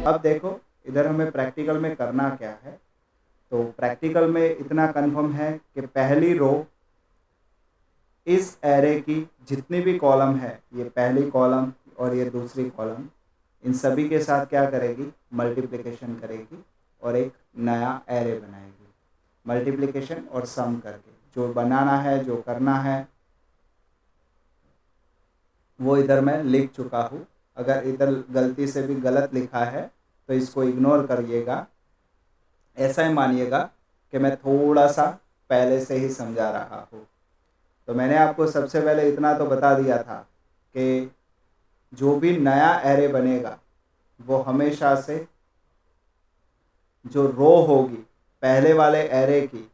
अब देखो इधर हमें प्रैक्टिकल में करना क्या है। तो प्रैक्टिकल में इतना कंफर्म है कि पहली रो इस एरे की जितनी भी कॉलम है, ये पहली कॉलम और ये दूसरी कॉलम, इन सभी के साथ क्या करेगी, मल्टीप्लिकेशन करेगी और एक नया एरे बनाएगी। मल्टीप्लिकेशन और सम करके जो बनाना है, जो करना है, वो इधर मैं लिख चुका हूँ। अगर इधर गलती से भी गलत लिखा है तो इसको इग्नोर करिएगा। ऐसा ही मानिएगा कि मैं थोड़ा सा पहले से ही समझा रहा हूँ। तो मैंने आपको सबसे पहले इतना तो बता दिया था कि जो भी नया एरे बनेगा वो हमेशा से जो रो होगी, पहले वाले एरे की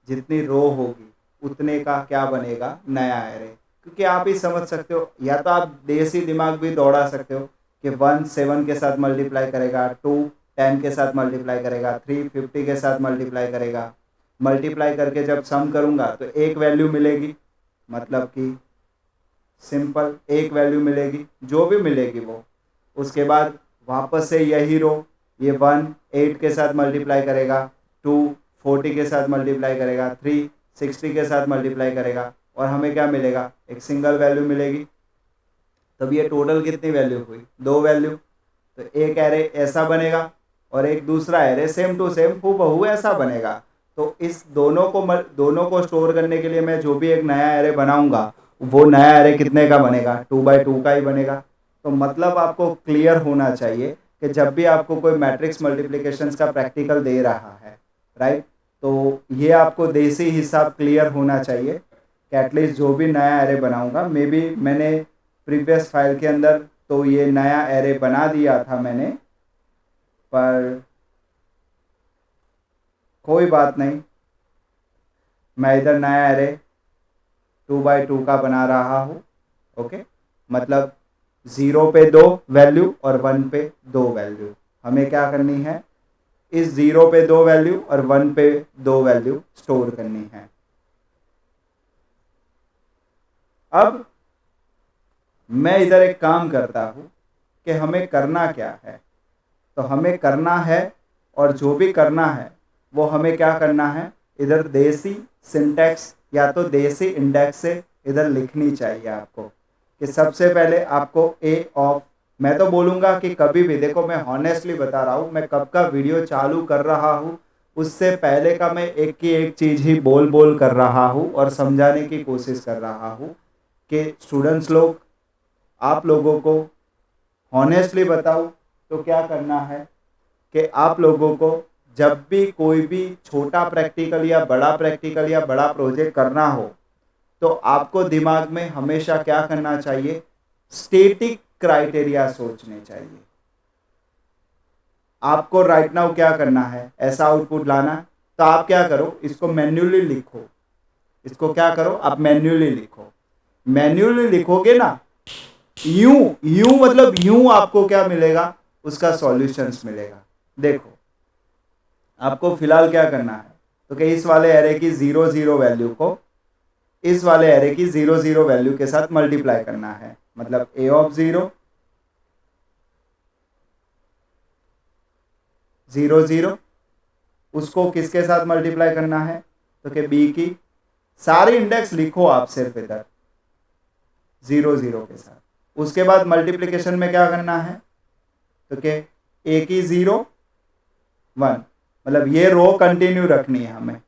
जितनी रो होगी उतने का क्या बनेगा, नया एरे। क्योंकि आप ही समझ सकते हो, या तो आप देसी दिमाग भी दौड़ा सकते हो कि 1 7 के साथ मल्टीप्लाई करेगा, 2 10 के साथ मल्टीप्लाई करेगा, 3 50 के साथ मल्टीप्लाई करेगा। मल्टीप्लाई करके जब सम करूँगा तो एक वैल्यू मिलेगी, मतलब कि सिंपल एक वैल्यू मिलेगी, जो भी मिलेगी वो। उसके बाद वापस से यही रो, ये 1 8 के साथ मल्टीप्लाई करेगा, 2 40 के साथ मल्टीप्लाई करेगा, 3 60 के साथ मल्टीप्लाई करेगा और हमें क्या मिलेगा, एक सिंगल वैल्यू मिलेगी। तब ये टोटल कितनी वैल्यू हुई, 2 वैल्यू। तो एक एरे ऐसा बनेगा और एक दूसरा एरे सेम टू सेम हूबहू ऐसा बनेगा। तो इस दोनों को स्टोर करने के लिए मैं जो भी एक नया एरे बनाऊंगा वो नया एरे कितने का बनेगा, 2 by 2 का ही बनेगा। तो मतलब आपको क्लियर होना चाहिए कि जब भी आपको कोई मैट्रिक्स मल्टीप्लिकेशंस का प्रैक्टिकल दे रहा है, राइट, तो ये आपको देसी हिसाब क्लियर होना चाहिए कि एटलीस्ट जो भी नया एरे बनाऊंगा, मे बी मैंने प्रीवियस फाइल के अंदर तो ये नया एरे बना दिया था मैंने, पर कोई बात नहीं, मैं इधर नया एरे 2 by 2 का बना रहा हूँ। ओके, मतलब 0 पे 2 वैल्यू और 1 पे 2 वैल्यू। हमें क्या करनी है, इस 0 पे 2 वैल्यू और 1 पे 2 वैल्यू स्टोर करनी है। अब मैं इधर एक काम करता हूँ कि हमें करना क्या है। तो हमें करना है, और जो भी करना है वो हमें क्या करना है, इधर देसी सिंटैक्स या तो देसी इंडेक्स से इधर लिखनी चाहिए आपको कि सबसे पहले आपको ए ऑफ, मैं तो बोलूँगा कि कभी भी देखो, मैं हॉनेस्टली बता रहा हूँ, मैं कब का वीडियो चालू कर रहा हूँ उससे पहले का मैं एक की एक चीज़ ही बोल बोल कर रहा हूँ और समझाने की कोशिश कर रहा हूँ कि स्टूडेंट्स लोग, आप लोगों को हॉनेस्टली बताऊँ तो क्या करना है कि आप लोगों को जब भी कोई भी छोटा प्रैक्टिकल या बड़ा प्रोजेक्ट करना हो तो आपको दिमाग में हमेशा क्या करना चाहिए, स्टैटिक क्राइटेरिया सोचने चाहिए। आपको राइट नाउ क्या करना है, ऐसा आउटपुट लाना, तो आप क्या करो, इसको मैन्युअली लिखो। इसको क्या करो, आप मैन्युअली लिखो। मैन्युअली लिखोगे ना, यूं यूं मतलब यूं आपको क्या मिलेगा, उसका सॉल्यूशंस मिलेगा। देखो आपको फिलहाल क्या करना है, तो कि इस वाले एरे की 0 0 वैल्यू को इस वाले एरे की 0 0 वैल्यू के साथ मल्टीप्लाई करना है। मतलब ए ऑफ 0 0 0, उसको किसके साथ मल्टीप्लाई करना है, तो कि बी की सारी इंडेक्स लिखो आप सिर्फ इधर 0 0 के साथ। उसके बाद मल्टीप्लिकेशन में क्या करना है, तो कि ए की 0 1, मतलब ये रो कंटिन्यू रखनी है हमें,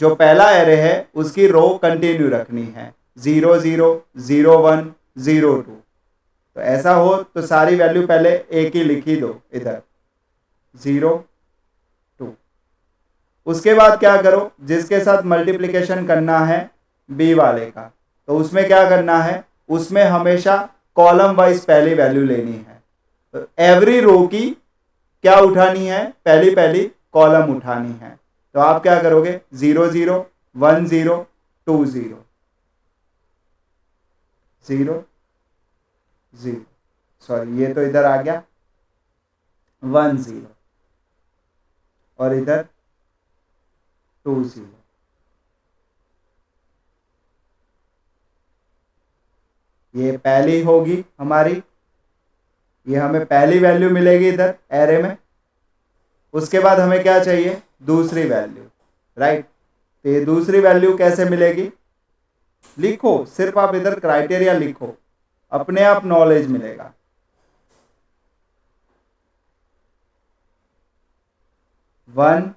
जो पहला एरे है उसकी रो कंटिन्यू रखनी है, 0 0 0 1 0 2। तो ऐसा हो तो सारी वैल्यू पहले एक ही लिखी दो इधर 0 2। उसके बाद क्या करो, जिसके साथ मल्टीप्लिकेशन करना है बी वाले का, तो उसमें क्या करना है, उसमें हमेशा कॉलम वाइज पहली वैल्यू लेनी है। तो एवरी रो की क्या उठानी है, पहली पहली कॉलम उठानी है। तो आप क्या करोगे, 0 0 1 0 2 0 0 0, सॉरी ये तो इधर आ गया 1 0 और इधर 2 0। ये पहली होगी हमारी, ये हमें पहली वैल्यू मिलेगी इधर एरे में। उसके बाद हमें क्या चाहिए, दूसरी वैल्यू, राइट। तो ये दूसरी वैल्यू कैसे मिलेगी, लिखो, सिर्फ आप इधर क्राइटेरिया लिखो, अपने आप नॉलेज मिलेगा। वन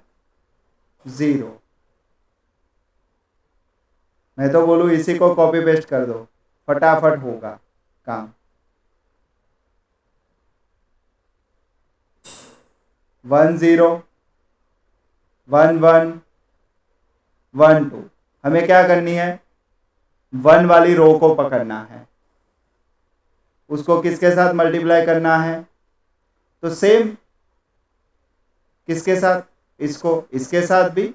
जीरो, मैं तो बोलूं इसी को कॉपी पेस्ट कर दो, फटाफट होगा काम। 10 11 12, हमें क्या करनी है, 1 वाली रो को पकड़ना है, उसको किसके साथ मल्टीप्लाई करना है, तो सेम किसके साथ, इसको इसके साथ भी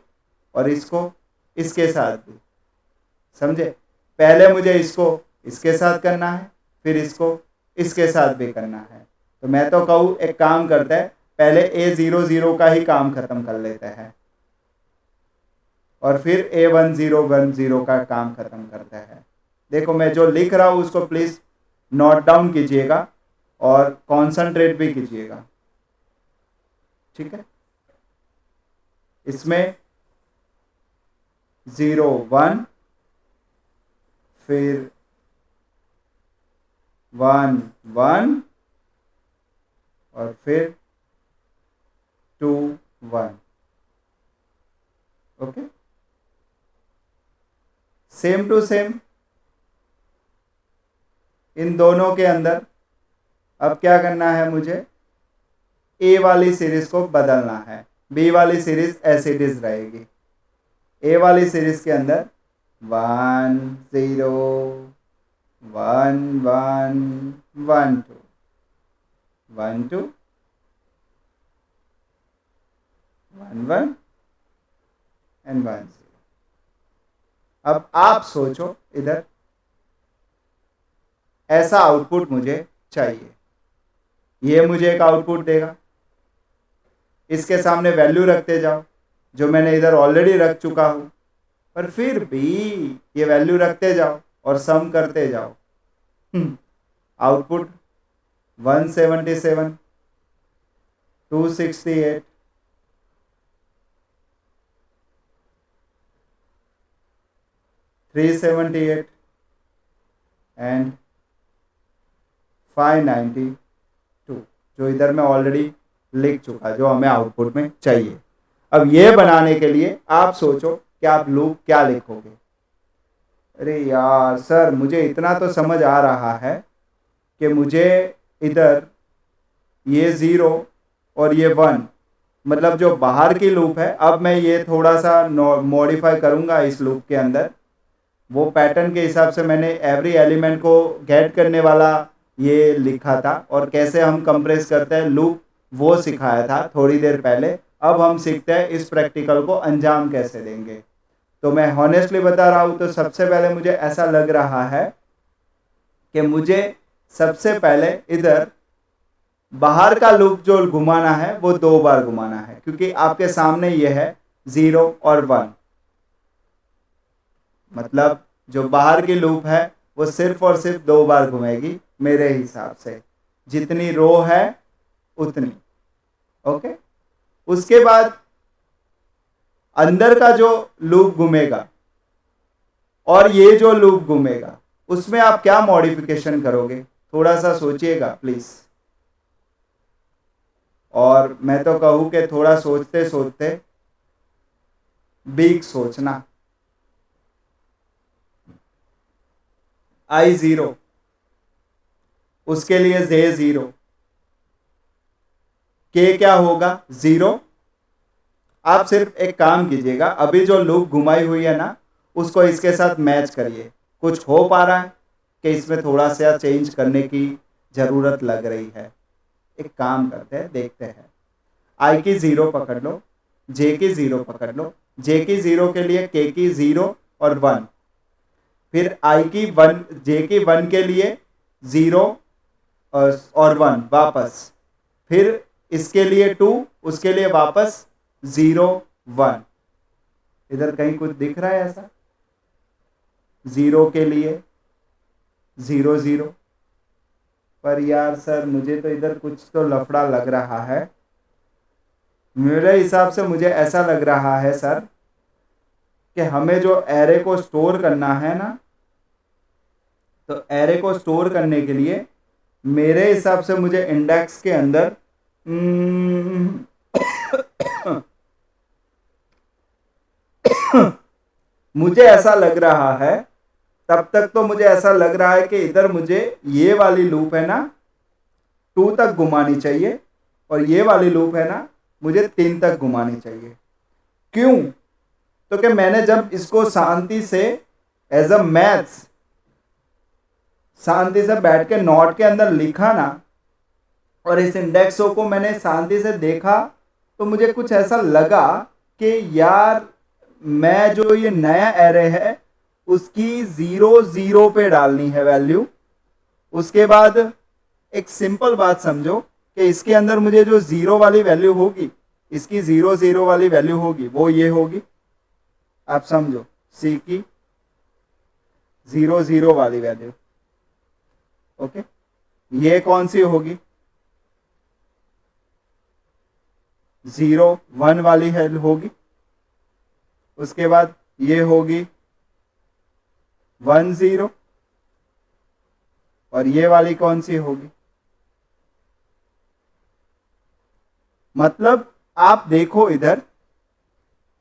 और इसको इसके साथ भी, समझे। पहले मुझे इसको इसके साथ करना है, फिर इसको इसके साथ भी करना है। तो मैं तो कहूँ एक काम करते हैं, पहले A00 का ही काम खत्म कर लेते हैं और फिर A1010 का काम खत्म करते हैं। देखो मैं जो लिख रहा हूँ उसको प्लीज नोट डाउन कीजिएगा और कॉन्सेंट्रेट भी कीजिएगा, ठीक है। इसमें 0 1, फिर 1 1 और फिर 2 1, ओके। सेम टू सेम इन दोनों के अंदर अब क्या करना है, मुझे ए वाली सीरीज को बदलना है, बी वाली सीरीज एज इट इज रहेगी। ए वाली सीरीज के अंदर 1 0 1 1 1 2 1 2 1 1 एंड 1 0। अब आप सोचो, इधर ऐसा आउटपुट मुझे चाहिए, ये मुझे एक आउटपुट देगा, इसके सामने वैल्यू रखते जाओ जो मैंने इधर ऑलरेडी रख चुका हूं, पर फिर भी ये वैल्यू रखते जाओ और सम करते जाओ। आउटपुट 177 268 378 एंड 592, जो इधर मैं ऑलरेडी लिख चुका, जो हमें आउटपुट में चाहिए। अब ये बनाने के लिए आप सोचो कि आप लूप क्या लिखोगे। अरे यार सर, मुझे इतना तो समझ आ रहा है कि मुझे इधर ये 0 और ये 1, मतलब जो बाहर की लूप है, अब मैं ये थोड़ा सा मॉडिफाई करूंगा इस लूप के अंदर। वो पैटर्न के हिसाब से मैंने एवरी एलिमेंट को गेट करने वाला ये लिखा था, और कैसे हम कंप्रेस करते हैं लूप वो सिखाया था थोड़ी देर पहले। अब हम सीखते हैं इस प्रैक्टिकल को अंजाम कैसे देंगे। तो मैं हॉनेस्टली बता रहा हूँ, तो सबसे पहले मुझे ऐसा लग रहा है कि मुझे सबसे पहले इधर बाहर का लूप जो घुमाना है वो 2 बार घुमाना है, क्योंकि आपके सामने ये है 0 और 1, मतलब जो बाहर की लूप है वो सिर्फ और सिर्फ 2 बार घूमेगी मेरे हिसाब से, जितनी रो है उतनी, ओके। उसके बाद अंदर का जो लूप घूमेगा और ये जो लूप घूमेगा, उसमें आप क्या मॉडिफिकेशन करोगे, थोड़ा सा सोचिएगा प्लीज। और मैं तो कहूं कि थोड़ा सोचते सोचते बिग सोचना। I0, उसके लिए J0, K क्या होगा 0। आप सिर्फ एक काम कीजिएगा, अभी जो लूप घुमाई हुई है ना, उसको इसके साथ मैच करिए। कुछ हो पा रहा है कि इसमें थोड़ा सा चेंज करने की ज़रूरत लग रही है। एक काम करते हैं, देखते हैं। I की 0 पकड़ लो, J की 0 पकड़ लो, J की 0 के लिए K की 0 और 1, फिर I की 1, J की 1 के लिए 0 और 1 वापस, फिर इसके लिए 2, उसके लिए वापस 0 1। इधर कहीं कुछ दिख रहा है ऐसा, 0 के लिए 0 0। पर यार सर मुझे तो इधर कुछ तो लफड़ा लग रहा है। मेरे हिसाब से मुझे ऐसा लग रहा है सर कि हमें जो एरे को स्टोर करना है ना, तो एरे को स्टोर करने के लिए मेरे हिसाब से मुझे इंडेक्स के अंदर मुझे ऐसा लग रहा है, तब तक तो मुझे ऐसा लग रहा है कि इधर मुझे ये वाली लूप है ना 2 तक घुमानी चाहिए, और ये वाली लूप है ना मुझे 3 तक घुमानी चाहिए। क्यों? तो कि मैंने जब इसको शांति से एज अ मैथ्स शांति से बैठ के नोट के अंदर लिखा ना, और इस इंडेक्सों को मैंने शांति से देखा, तो मुझे कुछ ऐसा लगा कि यार मैं जो ये नया एरे है उसकी 0 0 पे डालनी है वैल्यू। उसके बाद एक सिंपल बात समझो कि इसके अंदर मुझे जो 0 वाली वैल्यू होगी, इसकी 0 0 वाली वैल्यू होगी, वो ये होगी। आप समझो, सी की 0 0 वाली वैल्यू। ओके, ये कौन सी होगी? 0 1 वाली होगी। उसके बाद ये होगी 1 0, और ये वाली कौन सी होगी? मतलब आप देखो इधर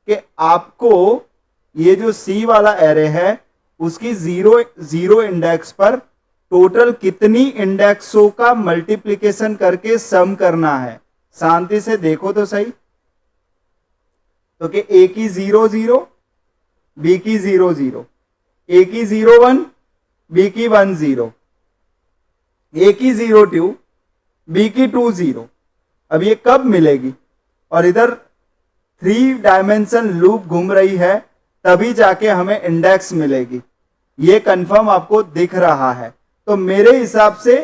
कि आपको ये जो सी वाला एरे है उसकी 0 0 इंडेक्स पर टोटल कितनी इंडेक्सों का मल्टीप्लिकेशन करके सम करना है। शांति से देखो तो सही। तो कि ए की 0 0, बी की 0 0, ए की 0 1, बी की 1 0, ए की 0 2, बी की 2 0। अब ये कब मिलेगी? और इधर 3 डायमेंशन लूप घूम रही है, तभी जाके हमें इंडेक्स मिलेगी। ये कंफर्म आपको दिख रहा है। तो मेरे हिसाब से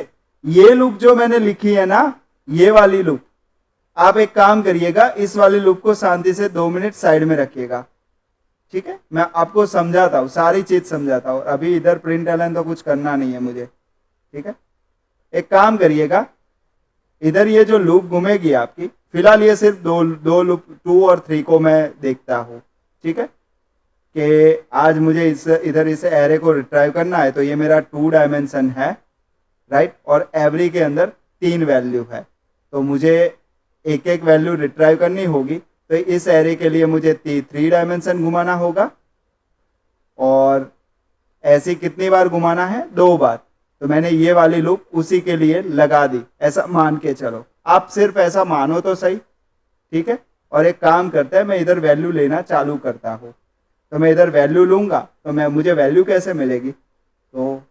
ये लूप जो मैंने लिखी है ना, ये वाली लूप, आप एक काम करिएगा, इस वाली लूप को शांति से 2 मिनट साइड में रखिएगा। ठीक है, मैं आपको समझाता हूं, सारी चीज समझाता हूं। अभी इधर प्रिंट एलन तो कुछ करना नहीं है मुझे। ठीक है, एक काम करिएगा, इधर ये जो लूप घूमेगी आपकी, फिलहाल ये सिर्फ दो लूप 2 और 3 को मैं देखता हूं। ठीक है, कि आज मुझे इधर इस एरे को रिट्राइव करना है, तो ये मेरा 2 डायमेंशन है, राइट। और एवरी के अंदर 3 वैल्यू है, तो मुझे एक एक वैल्यू रिट्राइव करनी होगी। तो इस एरे के लिए मुझे 3 डायमेंशन घुमाना होगा, और ऐसी कितनी बार घुमाना है? 2 बार। तो मैंने ये वाली लूप उसी के लिए लगा दी, ऐसा मान के चलो। आप सिर्फ ऐसा मानो तो सही। ठीक है, और एक काम करते हैं, मैं इधर वैल्यू लेना चालू करता हूं। तो मैं इधर वैल्यू लूंगा, तो मुझे वैल्यू कैसे मिलेगी? तो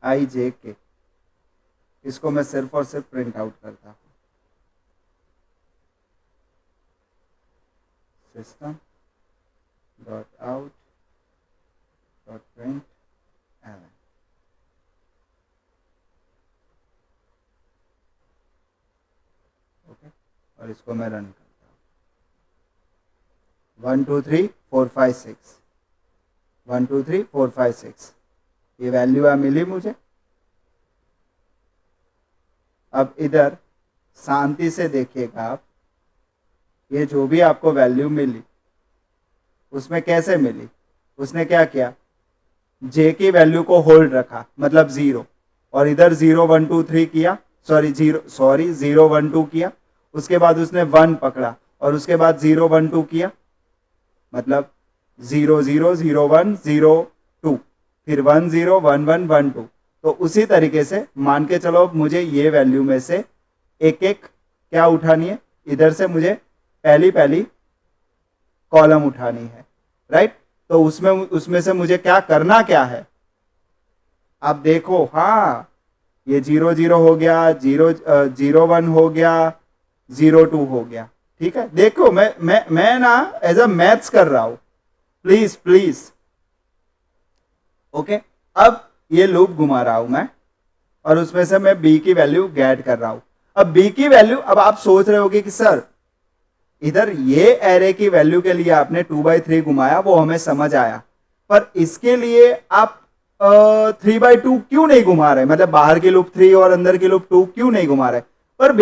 आई जे के, इसको मैं सिर्फ और सिर्फ प्रिंट आउट करता हूं। System dot out dot print ln. Okay, और इसको मैं रन करता हूं। 1 2 3 4 5 6, 1 2 3 4 5 6, ये वैल्यू मिली मुझे। अब इधर शांति से देखिएगा आप, ये जो भी आपको वैल्यू मिली उसमें कैसे मिली? उसने क्या किया? जे की वैल्यू को होल्ड रखा, मतलब 0, और इधर 0 1 2 3 किया, 0 1 2 किया। उसके बाद उसने 1 पकड़ा, और उसके बाद 0 1 2 किया, मतलब 0 0 0 1 0 2, फिर 1 0 1 1 1 2। तो उसी तरीके से मान के चलो, मुझे ये वैल्यू में से एक एक क्या उठानी है? इधर से मुझे पहली कॉलम उठानी है, राइट। तो उसमें से मुझे क्या करना क्या है? आप देखो, हाँ, ये 0 0 हो गया, 0 1 हो गया, 0 2 हो गया। ठीक है, देखो मैं ना एज अ मैथ्स कर रहा हूं, प्लीज। ओके, अब ये लूप घुमा रहा हूं मैं, और उसमें से मैं बी की वैल्यू गेट कर रहा हूं। अब बी की वैल्यू, अब आप सोच रहे होगे कि सर इधर ये एरे की वैल्यू के लिए आपने 2 by 3 घुमाया, वो हमें समझ आया, पर इसके लिए आप 3/2 क्यों नहीं घुमा रहे, मतलब बाहर की लूप 3 और अंदर की लूप 2 क्यों नहीं घुमा रहे। पर